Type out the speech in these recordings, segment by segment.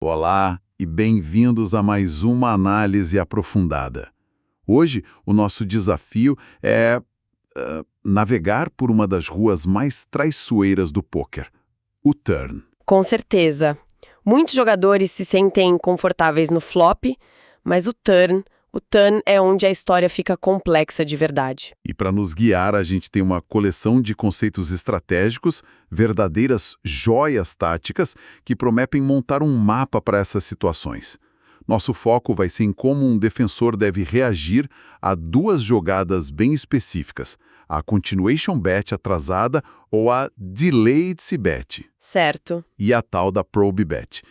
Olá e bem-vindos a mais uma análise aprofundada. Hoje, o nosso desafio é navegar por uma das ruas mais traiçoeiras do pôquer, o turn. Com certeza. Muitos jogadores se sentem confortáveis no flop, mas o turn é onde a história fica complexa de verdade. E para nos guiar, a gente tem uma coleção de conceitos estratégicos, verdadeiras joias táticas que prometem montar um mapa para essas situações. Nosso foco vai ser em como um defensor deve reagir a duas jogadas bem específicas, a continuation bet atrasada ou a delayed c-bet, Certo. e a tal da probe bet.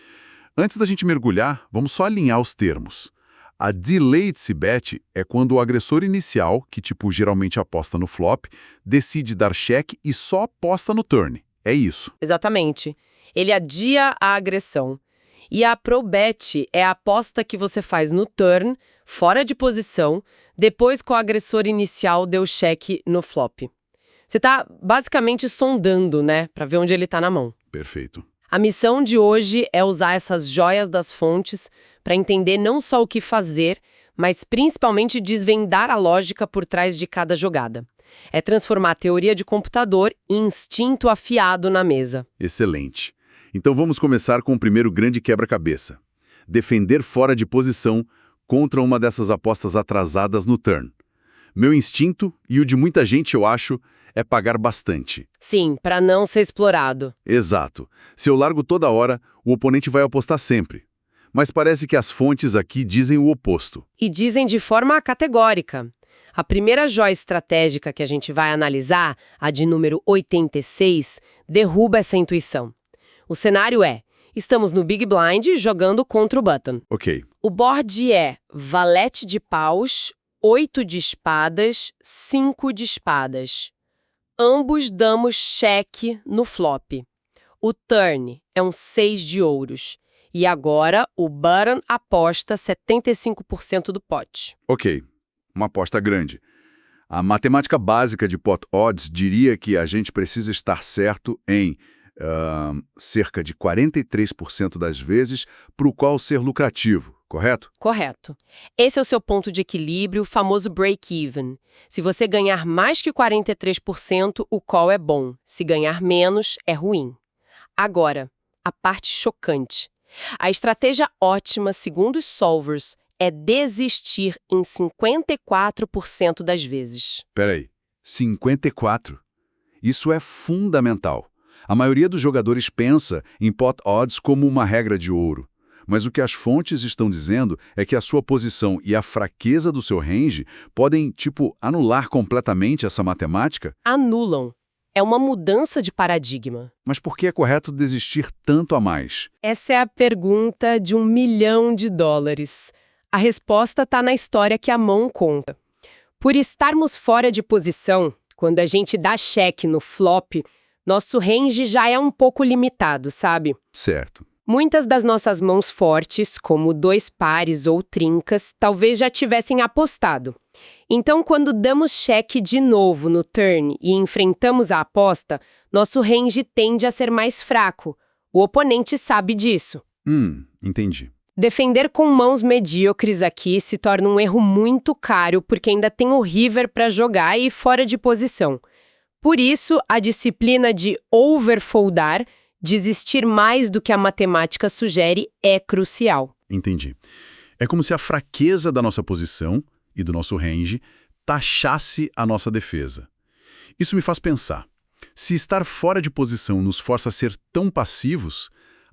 Antes da gente mergulhar, vamos só alinhar os termos. A delayed c-bet é quando o agressor inicial, que geralmente aposta no flop, decide dar cheque e só aposta no turn. É isso. Exatamente. Ele adia a agressão. E a pro-bet é a aposta que você faz no turn, fora de posição, depois que o agressor inicial deu cheque no flop. Você está basicamente sondando, né, para ver onde ele está na mão. Perfeito. A missão de hoje é usar essas joias das fontes para entender não só o que fazer, mas principalmente desvendar a lógica por trás de cada jogada. É transformar a teoria de computador em instinto afiado na mesa. Excelente. Então vamos começar com o primeiro grande quebra-cabeça. Defender fora de posição contra uma dessas apostas atrasadas no turn. Meu instinto, e o de muita gente eu acho, é pagar bastante. Sim, para não ser explorado. Exato. Se eu largo toda hora, o oponente vai apostar sempre. Mas parece que as fontes aqui dizem o oposto. E dizem de forma categórica. A primeira joia estratégica que a gente vai analisar, a de número 86, derruba essa intuição. O cenário é: estamos no Big Blind jogando contra o button. Ok. O board é valete de paus, 8 de espadas, 5 de espadas. Ambos damos cheque no flop. O turn é um 6 de ouros. E agora o button aposta 75% do pote. Ok. Uma aposta grande. A matemática básica de pot odds diria que a gente precisa estar certo em cerca de 43% das vezes para o qual ser lucrativo, correto? Correto. Esse é o seu ponto de equilíbrio, o famoso break-even. Se você ganhar mais que 43%, o call é bom. Se ganhar menos, é ruim. Agora, a parte chocante. A estratégia ótima, segundo os solvers, é desistir em 54% das vezes. Peraí, 54? Isso é fundamental. A maioria dos jogadores pensa em pot odds como uma regra de ouro. Mas o que as fontes estão dizendo é que a sua posição e a fraqueza do seu range podem, anular completamente essa matemática? Anulam. É uma mudança de paradigma. Mas por que é correto desistir tanto a mais? Essa é a pergunta de $1 milhão. A resposta está na história que a mão conta. Por estarmos fora de posição, quando a gente dá cheque no flop, nosso range já é um pouco limitado, sabe? Certo. Muitas das nossas mãos fortes, como 2 pares ou trincas, talvez já tivessem apostado. Então, quando damos cheque de novo no turn e enfrentamos a aposta, nosso range tende a ser mais fraco. O oponente sabe disso. Entendi. Defender com mãos medíocres aqui se torna um erro muito caro porque ainda tem o river para jogar e fora de posição. Por isso, a disciplina de overfoldar, desistir mais do que a matemática sugere, é crucial. Entendi. É como se a fraqueza da nossa posição e do nosso range taxasse a nossa defesa. Isso me faz pensar. Se estar fora de posição nos força a ser tão passivos,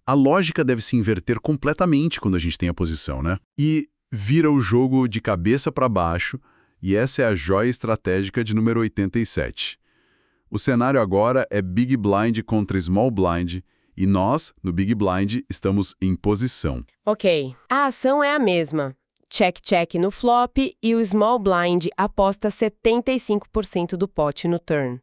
a lógica deve se inverter completamente quando a gente tem a posição, né? E vira o jogo de cabeça para baixo, e essa é a joia estratégica de número 87. O cenário agora é Big Blind contra Small Blind, e nós, no Big Blind, estamos em posição. Ok, a ação é a mesma. Check no flop e o Small Blind aposta 75% do pote no turn.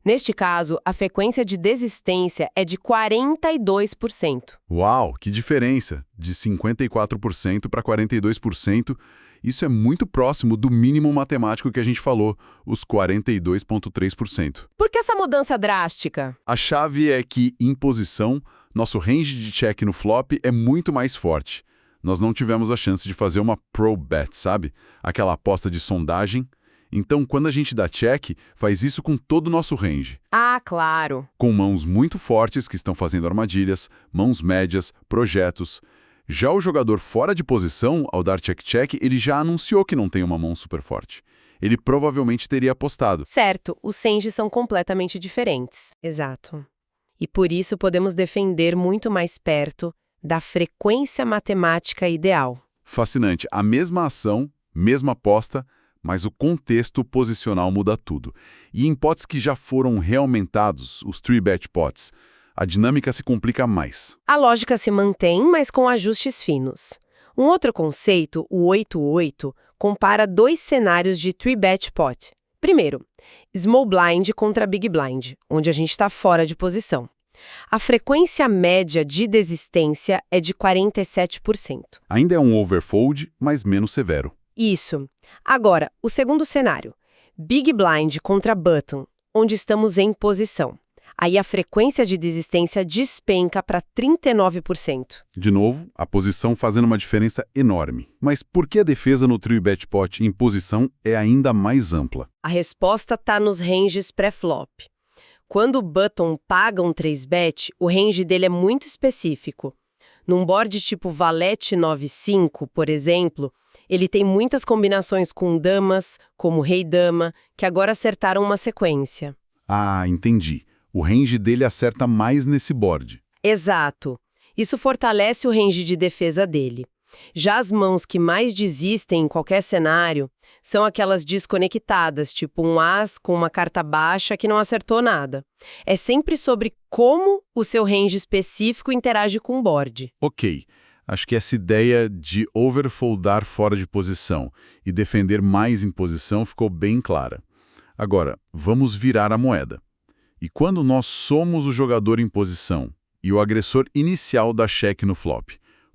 Neste caso, a frequência de desistência é de 42%. Uau, que diferença! De 54% para 42%. Isso é muito próximo do mínimo matemático que a gente falou, os 42,3%. Por que essa mudança drástica? A chave é que, em posição, Nosso range de check no flop é muito mais forte. Nós não tivemos a chance de fazer uma pro bet, sabe? Aquela aposta de sondagem. Então, quando a gente dá check, faz isso com todo o nosso range. Ah, claro. Com mãos muito fortes que estão fazendo armadilhas, mãos médias, projetos. Já o jogador fora de posição, ao dar check-check, ele já anunciou que não tem uma mão super forte. Ele provavelmente teria apostado. Certo, os ranges são completamente diferentes. Exato. E por isso podemos defender muito mais perto da frequência matemática ideal. Fascinante. A mesma ação, mesma aposta, mas o contexto posicional muda tudo. E em pots que já foram reaumentados, os 3-bet pots, a dinâmica se complica mais. A lógica se mantém, mas com ajustes finos. Um outro conceito, o 8-8, compara dois cenários de 3-bet pot. Primeiro, small blind contra big blind, onde a gente está fora de posição. A frequência média de desistência é de 47%. Ainda é um overfold, mas menos severo. Isso. Agora, o segundo cenário, big blind contra button, onde estamos em posição. Aí a frequência de desistência despenca para 39%. De novo, a posição fazendo uma diferença enorme. Mas por que a defesa no 3-bet pot em posição é ainda mais ampla? A resposta está nos ranges pré-flop. Quando o button paga um 3-bet, o range dele é muito específico. Num board tipo valete 9-5, por exemplo, ele tem muitas combinações com damas, como rei-dama, que agora acertaram uma sequência. Ah, entendi. O range dele acerta mais nesse board. Exato. Isso fortalece o range de defesa dele. Já as mãos que mais desistem em qualquer cenário são aquelas desconectadas, tipo um as com uma carta baixa que não acertou nada. É sempre sobre como o seu range específico interage com o board. Ok. Acho que essa ideia de overfoldar fora de posição e defender mais em posição ficou bem clara. Agora, vamos virar a moeda. E quando nós somos o jogador em posição e o agressor inicial dá check no flop,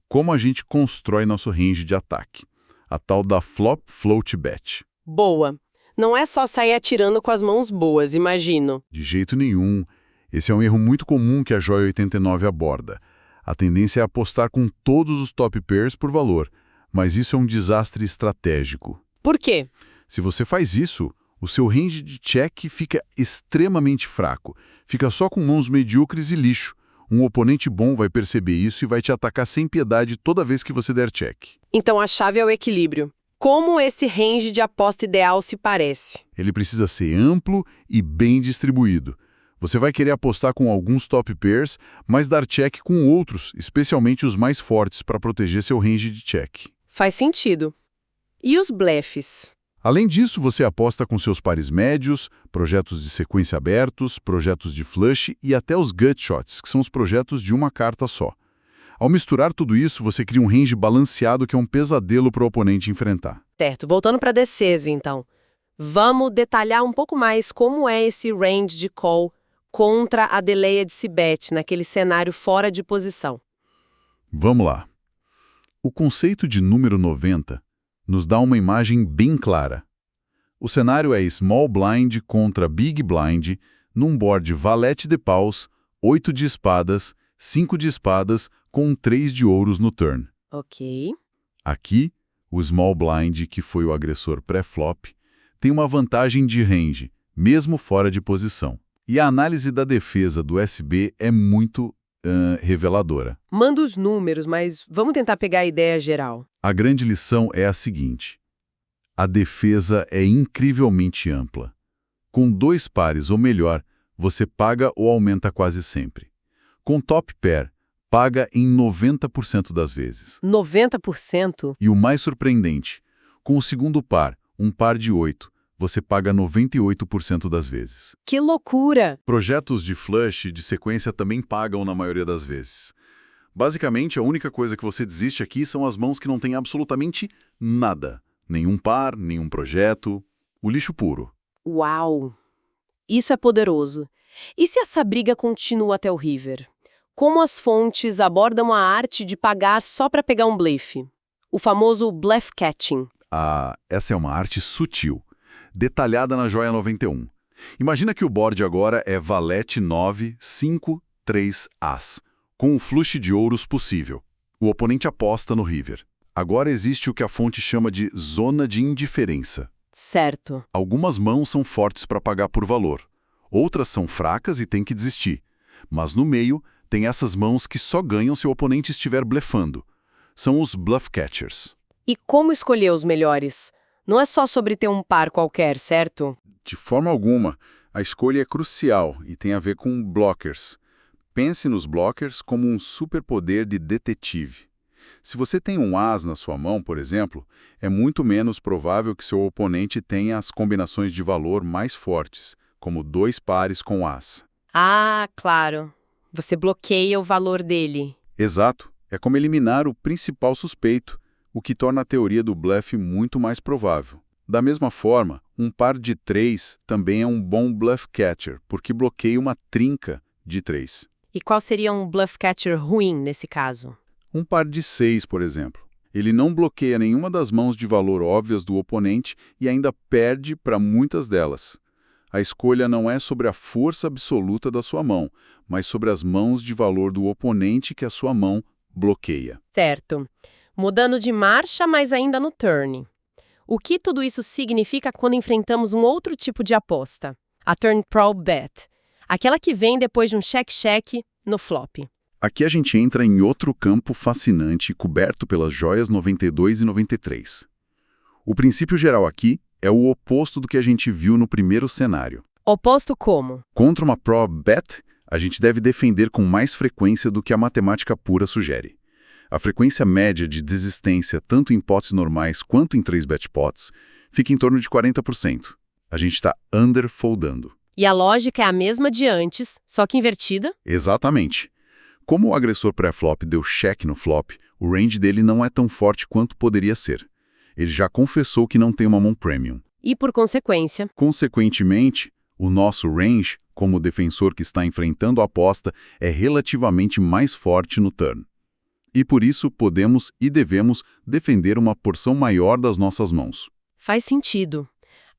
como a gente constrói nosso range de ataque? A tal da flop float bet. Boa. Não é só sair atirando com as mãos boas, imagino. De jeito nenhum. Esse é um erro muito comum que a Joia 89 aborda. A tendência é apostar com todos os top pairs por valor, mas isso é um desastre estratégico. Por quê? Se você faz isso, o seu range de check fica extremamente fraco. Fica só com mãos medíocres e lixo. Um oponente bom vai perceber isso e vai te atacar sem piedade toda vez que você der check. Então a chave é o equilíbrio. Como esse range de aposta ideal se parece? Ele precisa ser amplo e bem distribuído. Você vai querer apostar com alguns top pairs, mas dar check com outros, especialmente os mais fortes, para proteger seu range de check. Faz sentido. E os blefs? Além disso, você aposta com seus pares médios, projetos de sequência abertos, projetos de flush e até os gut shots, que são os projetos de uma carta só. Ao misturar tudo isso, você cria um range balanceado que é um pesadelo para o oponente enfrentar. Certo, voltando para a defesa, então. Vamos detalhar um pouco mais como é esse range de call contra a delayed bet naquele cenário fora de posição. Vamos lá. O conceito de número 90 nos dá uma imagem bem clara. O cenário é small blind contra big blind num board valete de paus, 8 de espadas, 5 de espadas com 3 de ouros no turn. Ok. Aqui, o small blind, que foi o agressor pré-flop, tem uma vantagem de range, mesmo fora de posição. E a análise da defesa do SB é muito reveladora. Manda os números, mas vamos tentar pegar a ideia geral. A grande lição é a seguinte: a defesa é incrivelmente ampla. Com 2 pares ou melhor, você paga ou aumenta quase sempre. Com top pair, paga em 90% das vezes. 90%? E o mais surpreendente, com o segundo par, um par de 8, você paga 98% das vezes. Que loucura! Projetos de flush e de sequência também pagam na maioria das vezes. Basicamente, a única coisa que você desiste aqui são as mãos que não têm absolutamente nada. Nenhum par, nenhum projeto. O lixo puro. Uau! Isso é poderoso. E se essa briga continua até o river? Como as fontes abordam a arte de pagar só para pegar um blefe? O famoso bluff catching. Essa é uma arte sutil, detalhada na Joia 91. Imagina que o board agora é valete 9, 5, 3 as, Com um flush de ouros possível, o oponente aposta no river. Agora existe o que a fonte chama de zona de indiferença. Certo. Algumas mãos são fortes para pagar por valor, outras são fracas e tem que desistir. Mas no meio, tem essas mãos que só ganham se o oponente estiver blefando. São os bluff catchers. E como escolher os melhores? Não é só sobre ter um par qualquer, certo? De forma alguma, a escolha é crucial e tem a ver com blockers. Pense nos blockers como um superpoder de detetive. Se você tem um as na sua mão, por exemplo, é muito menos provável que seu oponente tenha as combinações de valor mais fortes, como 2 pares com as. Ah, claro. Você bloqueia o valor dele. Exato. É como eliminar o principal suspeito, o que torna a teoria do bluff muito mais provável. Da mesma forma, um par de 3 também é um bom bluff catcher, porque bloqueia uma trinca de 3. E qual seria um bluff catcher ruim nesse caso? Um par de 6, por exemplo. Ele não bloqueia nenhuma das mãos de valor óbvias do oponente e ainda perde para muitas delas. A escolha não é sobre a força absoluta da sua mão, mas sobre as mãos de valor do oponente que a sua mão bloqueia. Certo. Mudando de marcha, mas ainda no turn. O que tudo isso significa quando enfrentamos um outro tipo de aposta? A turn probe bet. Aquela que vem depois de um check-check no flop. Aqui a gente entra em outro campo fascinante coberto pelas joias 92 e 93. O princípio geral aqui é o oposto do que a gente viu no primeiro cenário. Oposto como? Contra uma probe bet, a gente deve defender com mais frequência do que a matemática pura sugere. A frequência média de desistência, tanto em pots normais quanto em 3-bet pots, fica em torno de 40%. A gente está underfoldando. E a lógica é a mesma de antes, só que invertida? Exatamente. Como o agressor pré-flop deu check no flop, o range dele não é tão forte quanto poderia ser. Ele já confessou que não tem uma mão premium. E por consequência? Consequentemente, o nosso range, como defensor que está enfrentando a aposta, é relativamente mais forte no turn. E por isso podemos e devemos defender uma porção maior das nossas mãos. Faz sentido.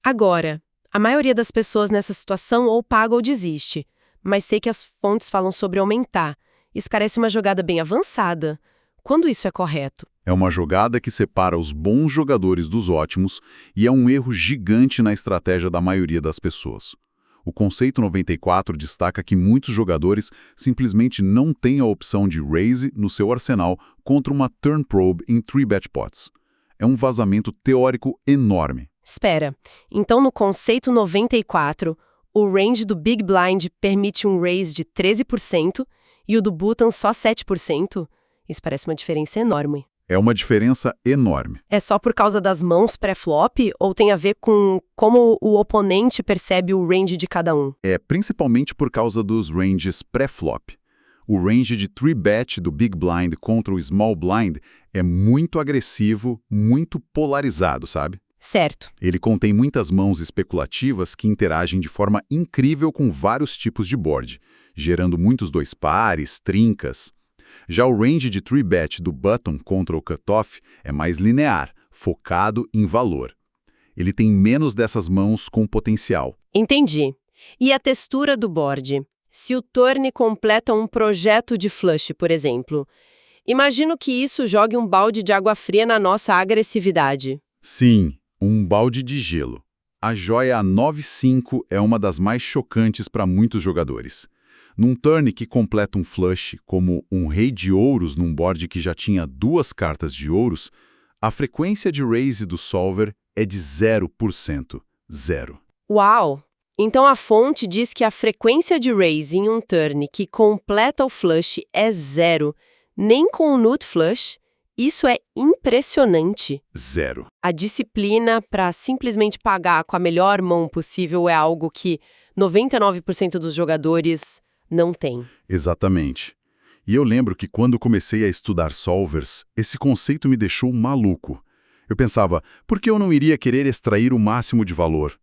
Agora, a maioria das pessoas nessa situação ou paga ou desiste, mas sei que as fontes falam sobre aumentar. Isso parece uma jogada bem avançada. Quando isso é correto? É uma jogada que separa os bons jogadores dos ótimos e é um erro gigante na estratégia da maioria das pessoas. O conceito 94 destaca que muitos jogadores simplesmente não têm a opção de raise no seu arsenal contra uma turn probe em 3-bet pots. É um vazamento teórico enorme. Espera, então no conceito 94, o range do Big Blind permite um raise de 13% e o do button só 7%? Isso parece uma diferença enorme. É uma diferença enorme. É só por causa das mãos pré-flop ou tem a ver com como o oponente percebe o range de cada um? É principalmente por causa dos ranges pré-flop. O range de 3-bet do Big Blind contra o Small Blind é muito agressivo, muito polarizado, sabe? Certo. Ele contém muitas mãos especulativas que interagem de forma incrível com vários tipos de board, gerando muitos 2 pares, trincas. Já o range de 3-bet do button contra o cutoff é mais linear, focado em valor. Ele tem menos dessas mãos com potencial. Entendi. E a textura do board? Se o turn completa um projeto de flush, por exemplo, imagino que isso jogue um balde de água fria na nossa agressividade. Sim, um balde de gelo. A joia a 9-5 é uma das mais chocantes para muitos jogadores. Num turn que completa um flush, como um rei de ouros num board que já tinha 2 cartas de ouros, a frequência de raise do solver é de 0%. 0. Uau! Então a fonte diz que a frequência de raise em um turn que completa o flush é 0, nem com o nut flush? Isso é impressionante. 0. A disciplina para simplesmente pagar com a melhor mão possível é algo que 99% dos jogadores não tem. Exatamente. E eu lembro que quando comecei a estudar solvers, esse conceito me deixou maluco. Eu pensava, por que eu não iria querer extrair o máximo de valor?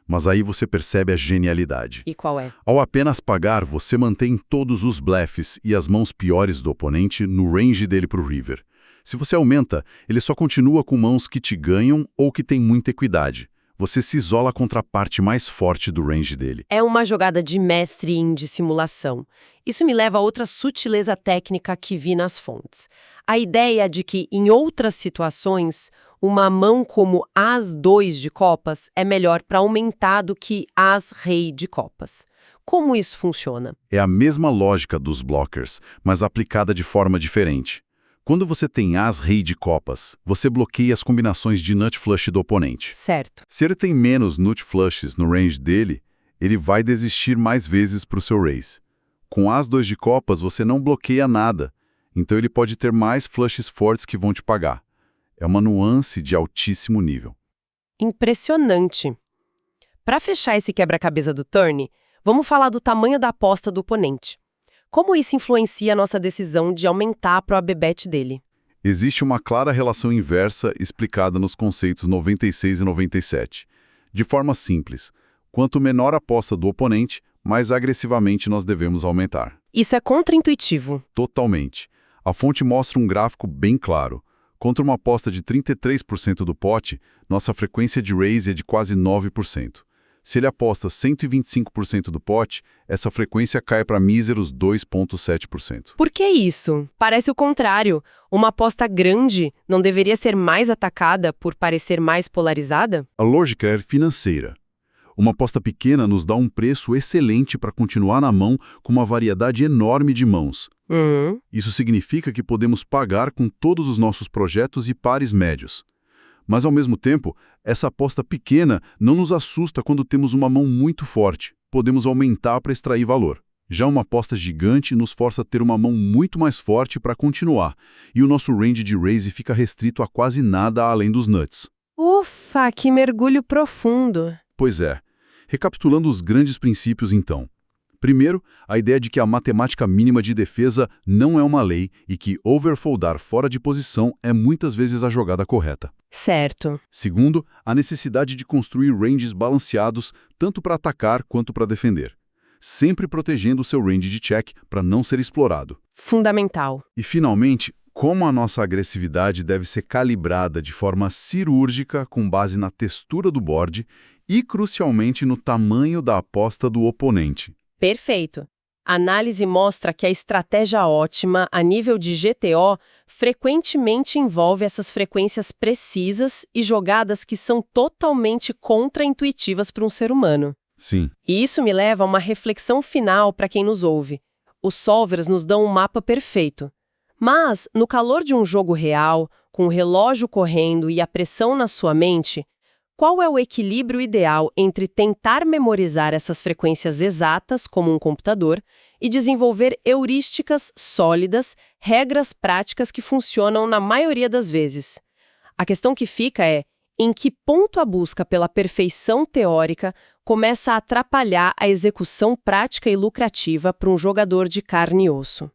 Mas aí você percebe a genialidade. E qual é? Ao apenas pagar, você mantém todos os blefs e as mãos piores do oponente no range dele para o river. Se você aumenta, ele só continua com mãos que te ganham ou que têm muita equidade. você se isola contra a parte mais forte do range dele. É uma jogada de mestre em dissimulação. Isso me leva a outra sutileza técnica que vi nas fontes. A ideia de que, em outras situações, uma mão como As-2 de copas é melhor para aumentar do que As-Rei de copas. Como isso funciona? É a mesma lógica dos blockers, mas aplicada de forma diferente. Quando você tem As-Rei de copas, você bloqueia as combinações de nut flush do oponente. Certo. Se ele tem menos nut flushes no range dele, ele vai desistir mais vezes para o seu raise. Com As-2 de copas, você não bloqueia nada, então ele pode ter mais flushes fortes que vão te pagar. É uma nuance de altíssimo nível. Impressionante. Para fechar esse quebra-cabeça do turn, vamos falar do tamanho da aposta do oponente. Como isso influencia a nossa decisão de aumentar a probability bet dele? Existe uma clara relação inversa explicada nos conceitos 96 e 97. De forma simples, quanto menor a aposta do oponente, mais agressivamente nós devemos aumentar. Isso é contraintuitivo. Totalmente. A fonte mostra um gráfico bem claro. Contra uma aposta de 33% do pote, nossa frequência de raise é de quase 9%. Se ele aposta 125% do pote, essa frequência cai para míseros 2,7%. Por que isso? Parece o contrário. Uma aposta grande não deveria ser mais atacada por parecer mais polarizada? A lógica é financeira. Uma aposta pequena nos dá um preço excelente para continuar na mão com uma variedade enorme de mãos. Isso significa que podemos pagar com todos os nossos projetos e pares médios. Mas, ao mesmo tempo, essa aposta pequena não nos assusta quando temos uma mão muito forte. Podemos aumentar para extrair valor. Já uma aposta gigante nos força a ter uma mão muito mais forte para continuar, e o nosso range de raise fica restrito a quase nada além dos nuts. Ufa, que mergulho profundo! Pois é. Recapitulando os grandes princípios, então. Primeiro, a ideia de que a matemática mínima de defesa não é uma lei e que overfoldar fora de posição é muitas vezes a jogada correta. Certo. Segundo, a necessidade de construir ranges balanceados tanto para atacar quanto para defender, sempre protegendo o seu range de check para não ser explorado. Fundamental. E, finalmente, como a nossa agressividade deve ser calibrada de forma cirúrgica com base na textura do board e, crucialmente, no tamanho da aposta do oponente. Perfeito. A análise mostra que a estratégia ótima a nível de GTO frequentemente envolve essas frequências precisas e jogadas que são totalmente contraintuitivas para um ser humano. Sim. E isso me leva a uma reflexão final para quem nos ouve. Os solvers nos dão um mapa perfeito. Mas, no calor de um jogo real, com o relógio correndo e a pressão na sua mente, qual é o equilíbrio ideal entre tentar memorizar essas frequências exatas, como um computador, e desenvolver heurísticas sólidas, regras práticas que funcionam na maioria das vezes? A questão que fica é, em que ponto a busca pela perfeição teórica começa a atrapalhar a execução prática e lucrativa para um jogador de carne e osso?